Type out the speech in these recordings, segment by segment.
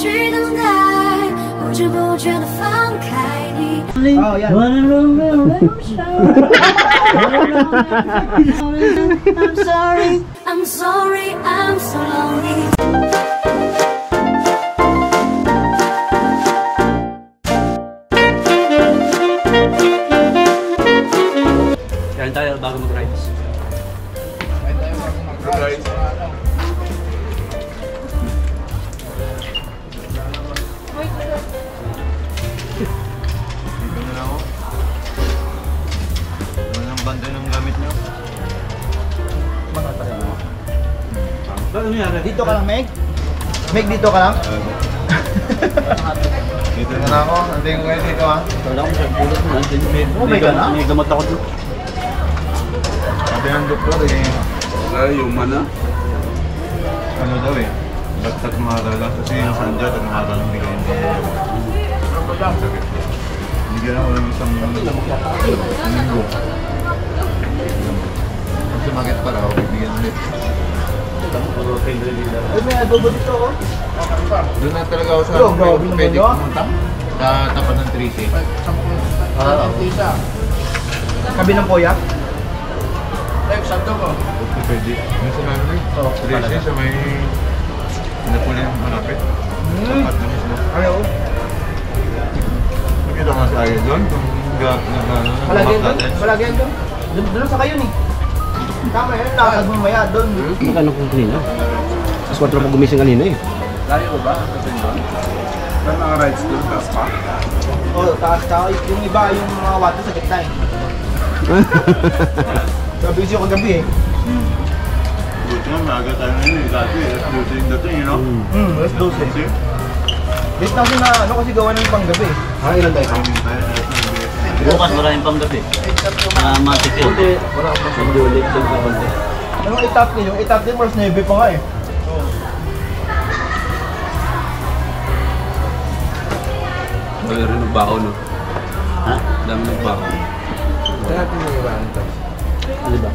去等待，不知不觉的放开你。Oh, yeah. I'm sorry. I'm sorry, I'm so lonely. Kain tayo bago mag-rides. Kain tayo bago mag-rides. Dito na ako. Walang banda ng gamit niyo. Mga tayo mo. Ano nangyari? Dito ka lang, Meg? Meg, dito ka lang? Dito na ako. Antayin ko kayo dito ha. Wala akong sa pulot mo. Oh, may ka na? May gamot ako doon. Sabi ng doktor eh. Wala yung mana. Ano daw eh. Bagtat maharala. Kasi yung sandya at maharala ng bigay niya. Sakit. Bigyan ako ng isang linggo. Kung sumakit pa raw, bibigyan ulit. Ay, may adobo dito, oh. Doon na talaga ako sa pwede pumunta. Sa tapat ng 3C. Kabi ng poya? Pwede. Yung sa namin eh. 3C sa may pinapuli ng malapit. Tapat na mismo. Ayaw. Nakita nga sa akin doon. Kung Malagyan doon? Malagyan doon? Doon sa kayo ni. Tama yan, lakad mo maya doon. Magkano kung kanina? Mas 4 pa gumising kanina eh. Layo ba? Kasi doon? May mga rides doon, taas pa? Oo, taas ka. Yung iba, yung mga water sa gitna eh. Sabi siya kagabi eh. buti nga, maaga tayo ngayon eh. Dati, alas 12 yung dating, you know? Alas 12. Late na kasi na, ano kasi gawa ng panggabi eh. Ilan tayo? Timing tayo, alas 9. Bukas maraming pang gabi. Matik yun. Wala akong pang ulit sa konti. Anong itap niyo? Yung itap din, mas 9 pa nga eh. Wala rin nagbaho, no? Ha? Dami nagbaho. Ano ba?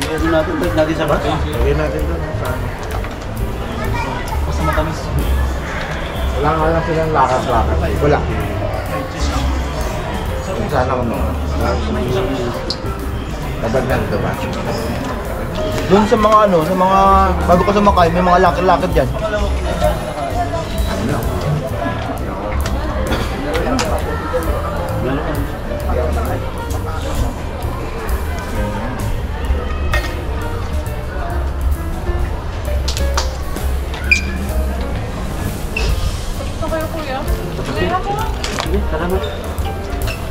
Meron natin, break natin sa bus. Lagyan natin doon. Basta matamis. Wala nga lang silang lakas-lakas. Wala. Sana ko naman. Tabag lang ito ba? Doon sa mga ano, sa mga, bago ka sumakay, may mga lakad-lakad dyan. Sige, salamat.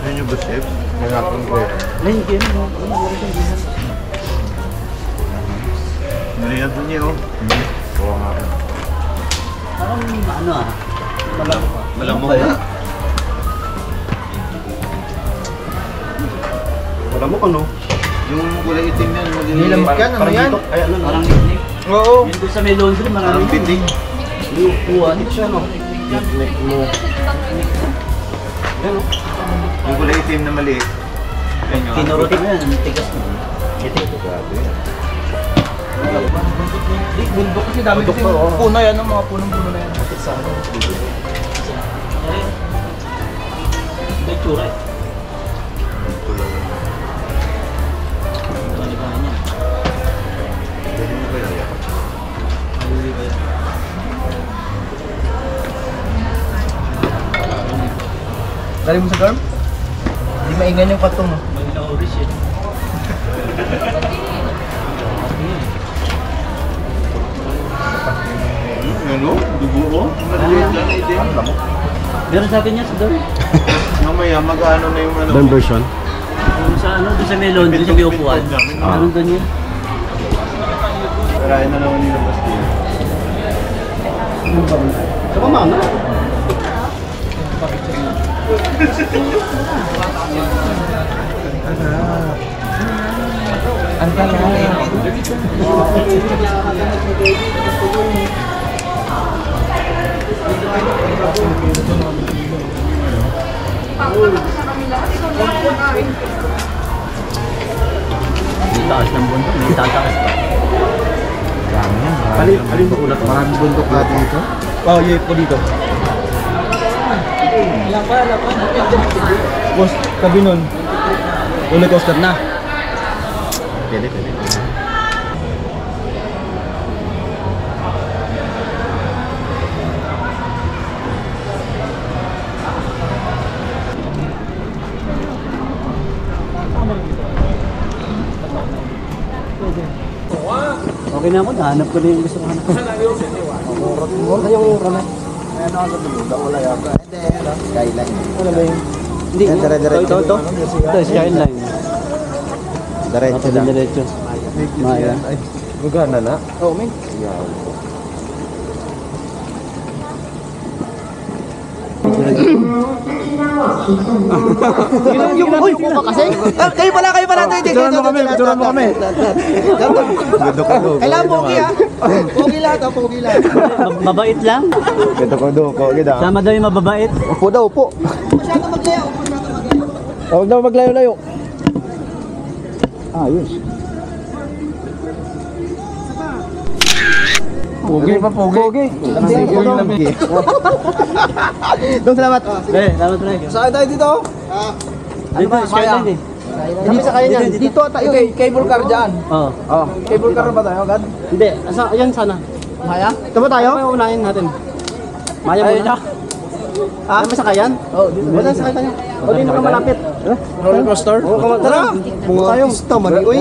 Ayun yung bus chef. Nanapin ko eh. Ayun, ganyan mo. Naliyan po niya oh. Oo nga. Parang ano ah. Malamok. Malamok ano? Yung kulay itim yan. Nilamok yan, ano yan? Ay ano, parang niknik. Oo. Yun doon sa may laundry, Parang maraming piting. yung upuan siya no. Niknik mo. Yan o. Yung kulay itim na maliit. Kinurot mo yan, tigas mo. Itik. Bundok kasi dami kasi puno yan, mga punong-puno na yan. Sa ano? May tsura eh. Balikan niya. Aluli ba yan? Dali mo sa dorm? Hindi maingan yung patong mo. May na-oris eh. Ano? Dugo ko? Maliit lang itim. Meron sa akin yan sa dorm. Mamaya mag-ano na yung ano. Dorm version? Yung sa ano, doon sa may laundry, sa may upuan. Anong doon yun? Karayan na naman nila basta yun. Sa pamanga. Ang talay. May taas ng bundok, may tataas pa. Alin ba ulat? Maraming bundok natin ito. Oh, yun po dito. Boss, tabi nun. Roller coaster na. Pwede. Okay na ako, nahanap ko na yung gusto ko hanap. Mura yung ramen. Ayan ako sa buluda, wala yata. Hindi, skyline. Ano ba yun? Hindi, ito. Ito, skyline. Diretso lang. Diretso. Maya. Gugana na? Oo, men. Yung upo ka kasi? Kayo pala. Picturean mo kami. Kailangan pogi ha? Pogi lahat. Mabait lang. Duko. Sama daw yung mababait. Upo daw, upo. Masyado maglayo. Huwag daw maglayo-layo. Ayos. Pogi. Dong, salamat. Salamat na. Saan tayo dito? Dito, skyline eh. Kami sa kanya niyan. Dito tayo. Cable car dyan. Oo. Cable car na ba tayo agad? Hindi, yan sana. Maya? Ito ba tayo? Ano unahin natin? Maya muna. Ay, masakayan? Oo, dito. Wala sakay tayo. Hindi mo malapit. Roller coaster? Oo, tara. Mga artista, mali. Uy,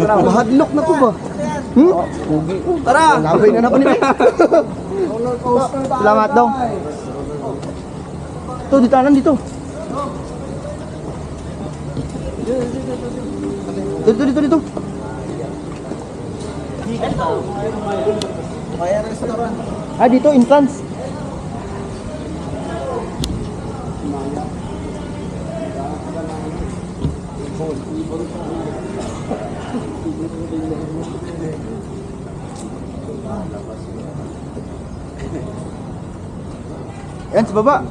mahadlok na po ba? Tara! Labay na po nila. Salamat daw. Ito, dito. Dito. Dito, entrance. Yan, sa baba.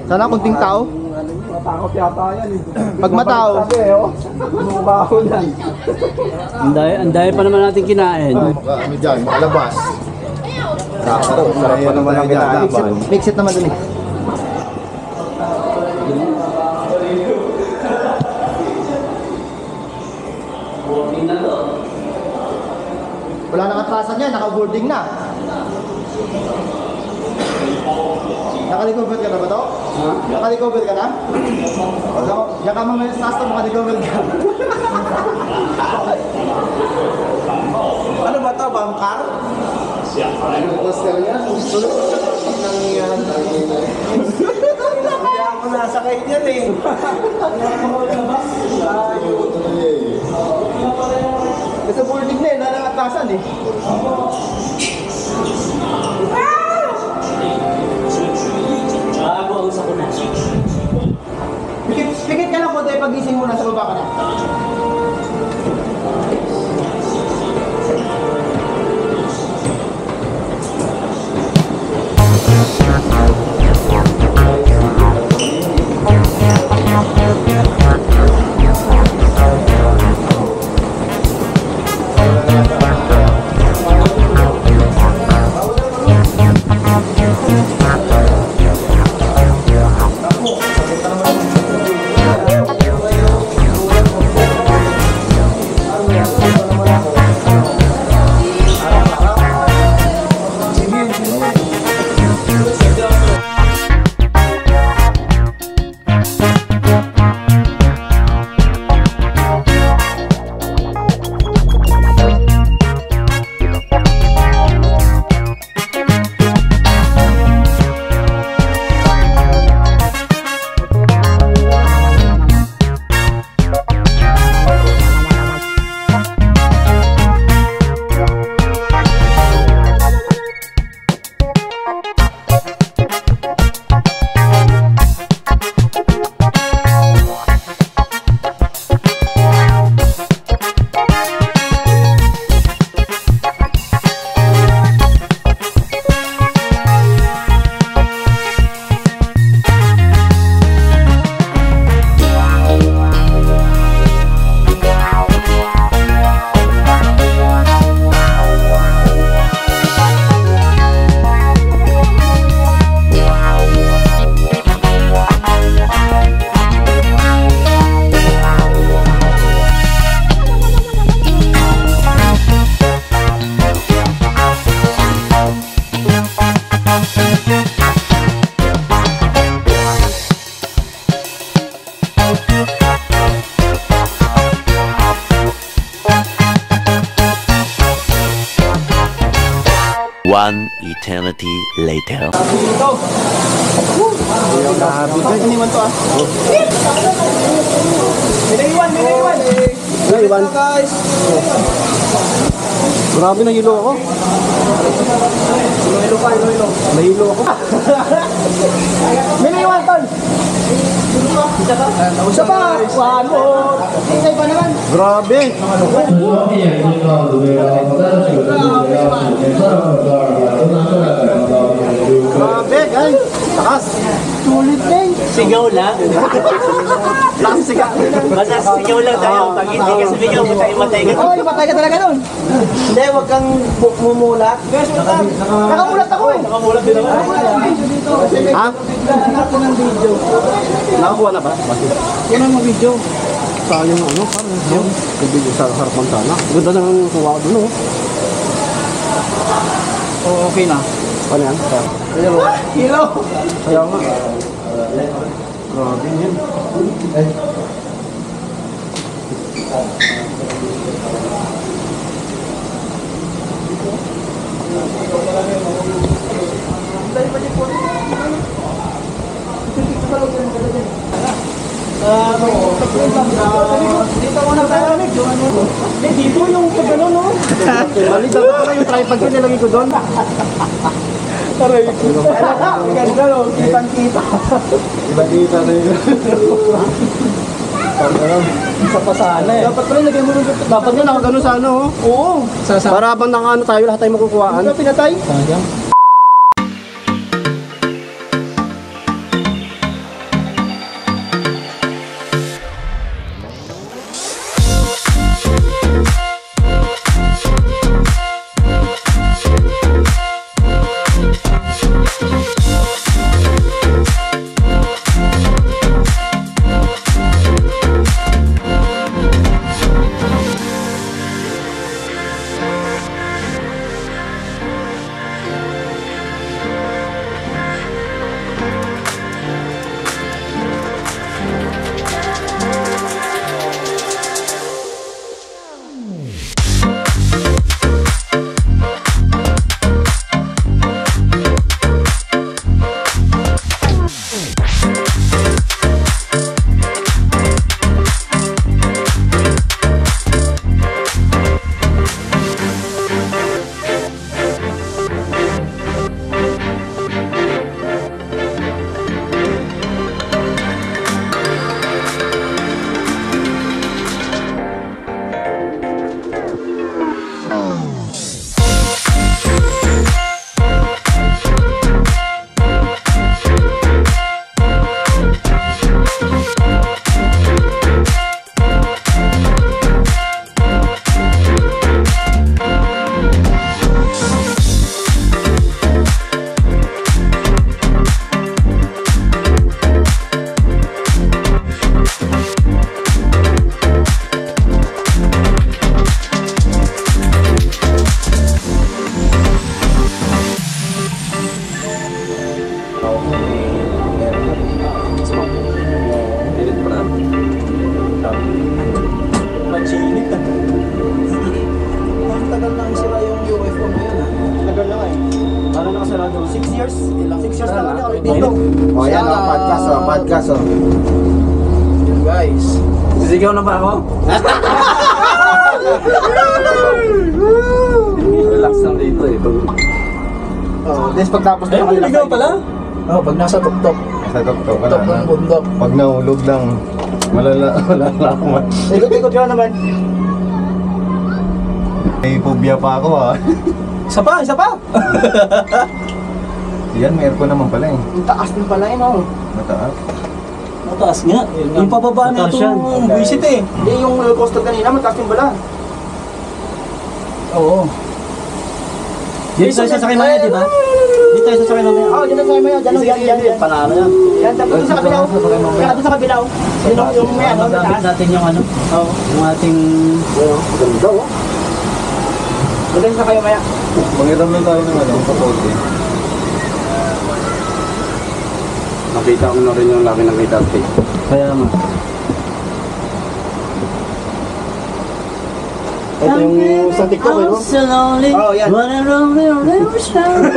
Sana kunting tao. Matakot yata yan eh. Pag matao. Bumabaho yan. Ang dahil pa naman natin kinain. Ano dyan, makalabas. Sakto, sarap pa naman ang ginagawa. Mix it naman dun eh. Wala nang atrasan yan, naka-boarding na. Naka-recover ka na ba to? Naka-recover ka na? Diyan ka mamaya sa taas to, naka-recover ka. Ano ba to? Bangkar? Kaya ako nasakay niyan eh. Kasi boarding na eh, nanangatasan eh. Bago ang sakuna. Pikit ka lang po tayo pag-gising mo na sa baba ka na. One eternity later. Iniwan to ah. Minaiwan. Minaiwan guys. Grabe na hilo ako. Hilo. Nahilo ako. Minaiwan tol. Isa pa. One more. Isa pa naman. Grabe. Grabe guys. Takas. Sulit din. Sigaw lang. Lakas sigaw. Basta sigaw lang tayo. Pag hindi ka sumigaw, matay ka. Oo, matay ka talaga nun. Hindi, huwag kang mumulat. Nakamulat ako eh. Nakamulat din ako. Ha? Nakakuha na ba? Yan ang video. Sayang ano, parang yung video sa harapan sana. Ganda nang kuha ko dun oh. Oh, okay na. Ano yan? Hilo! Kaya nga. Grabe yan. Dito yung pagano no? Mali dapat pala yung tripod ko nilagay ko doon. Aray ko. Ganda no, kitang-kita. Iba-kita na yun. Isa pa sana eh. Dapat pala lagay mo nung dapat nga nakagano sa ano oh. Oo. Para habang nakaano tayo lahat tayo makukuhaan. Ano pinatay? Sayang. Oh, yan o, podcast o. Yun guys. Sisigaw na ba ako? Relax lang dito eh. Oh, this pagtapos na kami. Ligaw pala? Oh, pag nasa tuktok. Sa doktor, wala Tuktok na. ng bundok. Pag nahulog lang, wala akong Ikot-ikot yun naman. May phobia pa ako ah. Isa pa! Yan, may aircon naman pala eh. Ang taas din pala yun oh. Mataas. Mataas nga. Yung pababa na itong visit eh. Hindi yung roller coaster kanina, mataas din pala. Oo. Dito tayo sasakay maya, di ba? Dito tayo sasakay mamaya. Oo, dyan tayo maya. Yan. Panalo yan. Yan, tapos doon sa kabilaw. Kaya doon sa kabilaw. Yung maya, no? Gamit natin yung ano. Yung ating... Ganda oh. Doon sa kayo maya. Mangiram lang tayo ng ano, kapote. Nakita ko na rin yung laki ng kitarte. Kaya nga. Ito yung sa TikTok, I'm so lonely. Oh, yan. Wanna lonely, lonely shower.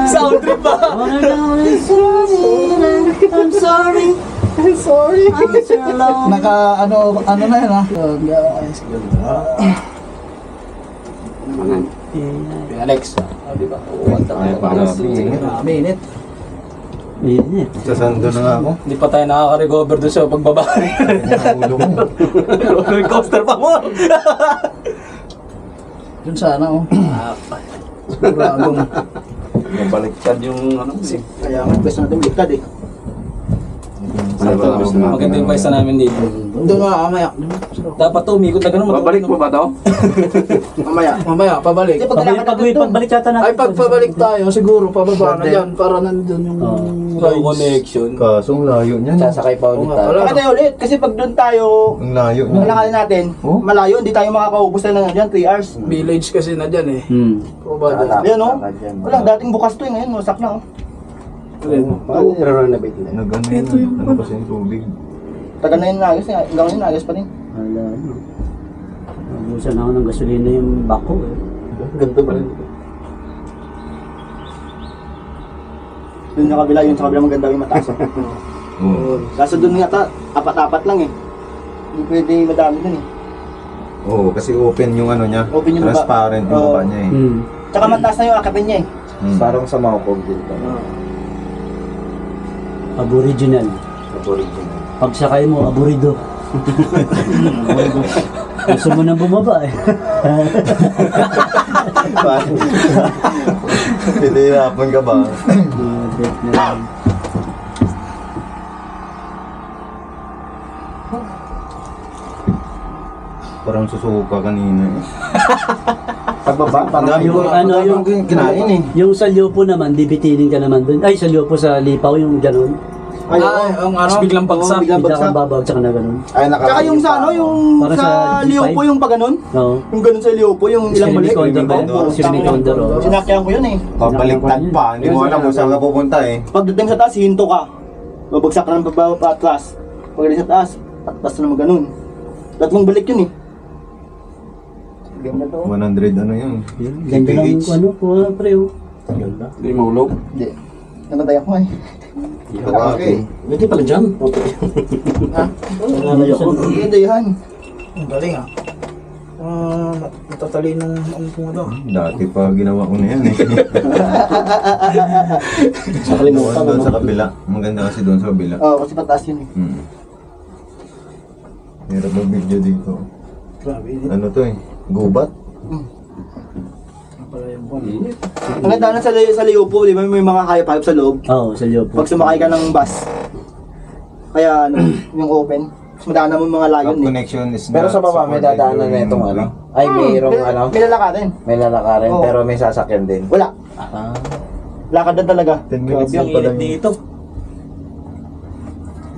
Sound trip ba? Wanna lonely, lonely. I'm sorry. Sorry. I'm so lonely. Naka ano na yan ha? Guys, Alex. Di ba? Minute. Init. Sasando na nga ako. Hindi pa tayo nakaka-recover doon sa pagbaba. Ulo mo. Roller coaster pa mo. Doon sana oh. Siguradong. Mabaliktad yung ano. Kaya nga, best natin baliktad eh. Maganda yung pwesto namin dito. Doon nga, mamaya. Dapat to, umikot na ganun. Babalik mo ba to? Mamaya, pabalik. Pagbalik yata natin. Ay, pagpabalik tayo, siguro pababa na dyan para nandun yung connection. Kasong layo niyan. Sasakay pa ulit tayo. Bakit tayo ulit? Kasi pag doon tayo, Ang layo niyan. malangalin natin, Oh? malayo, hindi tayo makakaubos na lang dyan, 3 hours. Village kasi na dyan eh. Probado. Ayan o. Wala, dating bukas to eh, ngayon, wasak na o. Nag-ano yun. Ano kasi yung tubig? Tagal na yun nagos, hanggang ngayon nagos pa rin. Wala ano. Nabusan ako ng gasolina yung bako eh. Ganito ba rin? Doon sa kabila, yun sa kabila maganda yung mataas. Oo. Kaso doon yata, apat-apat lang eh. Hindi pwede madami doon eh. Oo, kasi open yung ano niya. Open yung baba. Transparent yung Oo. baba niya eh. Tsaka mataas na yung akapin niya eh. Parang sa Maukog din. Aboriginal. Aboriginal. Pagsakay mo, aburido. Gusto mo nang bumaba eh. Pinahirapan ka ba? Bet na lang. Parang susuka kanina eh. Pagbaba, parang Yung ano, yung kinain eh. Yung sa Lyopo naman, bibitinin ka naman dun. Ay, sa Lyopo sa Lipaw, yung ganun. Ay, Ang ano, biglang bagsak. Biglang Bigla kang bagsak. babagsak na ganun. Tsaka yung sa ano, yung Para sa sa G5. Liopo yung pa ganun. Oo. Yung ganun sa Liopo, yung ilang Si balik. Condor ba yun? Si Remy Condor, oo. Sinakyan ko yun eh. Pabaliktad pa. Hindi mo alam kung saan ka pupunta eh. Pagdating sa taas, hinto ka. Babagsak ka ng baba pa atlas. Pagdating sa taas, patpas na naman ganun. Tatlong balik yun eh. Ganda to. 100 ano yun. Ganda ng KPH. ano, pre. Oh. Hindi maulog. Hindi. Namatay ako eh. Okay. Pwede pala dyan. Ha? Nalayo ako. Ganda yan. Ang galing ah. Matatalino ang pumunta. Dati pa ginawa ko na yan eh. Sa kalimutan Doon ano? sa kabila. Maganda kasi doon sa kabila. Oo, kasi pataas yun eh. Meron ba video dito? Grabe. Ano to eh? Gubat? Pala yung buwan. Ang ganda na sa Liopo, di ba may mga hayop-hayop sa loob? Oo, sa Lyopo. Pag sumakay ka ng bus. Kaya ano, yung open. Mas madaanan mo yung mga layon Up eh. connection is Pero sa baba may dadaanan na itong ano. Ay mayroong ano. May lalakarin. May lalakarin Oo. pero may sasakyan din. Wala. Lakad na talaga. 10 minutes Ang lang pala init yun. dito.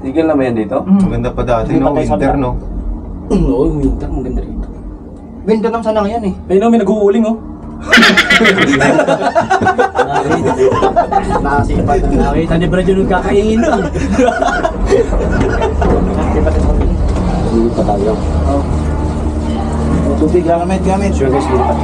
Tigil na ba yan dito? Maganda pa dati Hindi no, pa tayo sa winter kabila. no? Oo, yung winter, maganda rito. Winter naman sana ngayon eh. Ayun oh, may nag-uuling oh. Nakasipat. Nakita ni Brad yung nagkakaingin na. Hindi pa tayo. Tubig, gamit. Sure guys, lipat.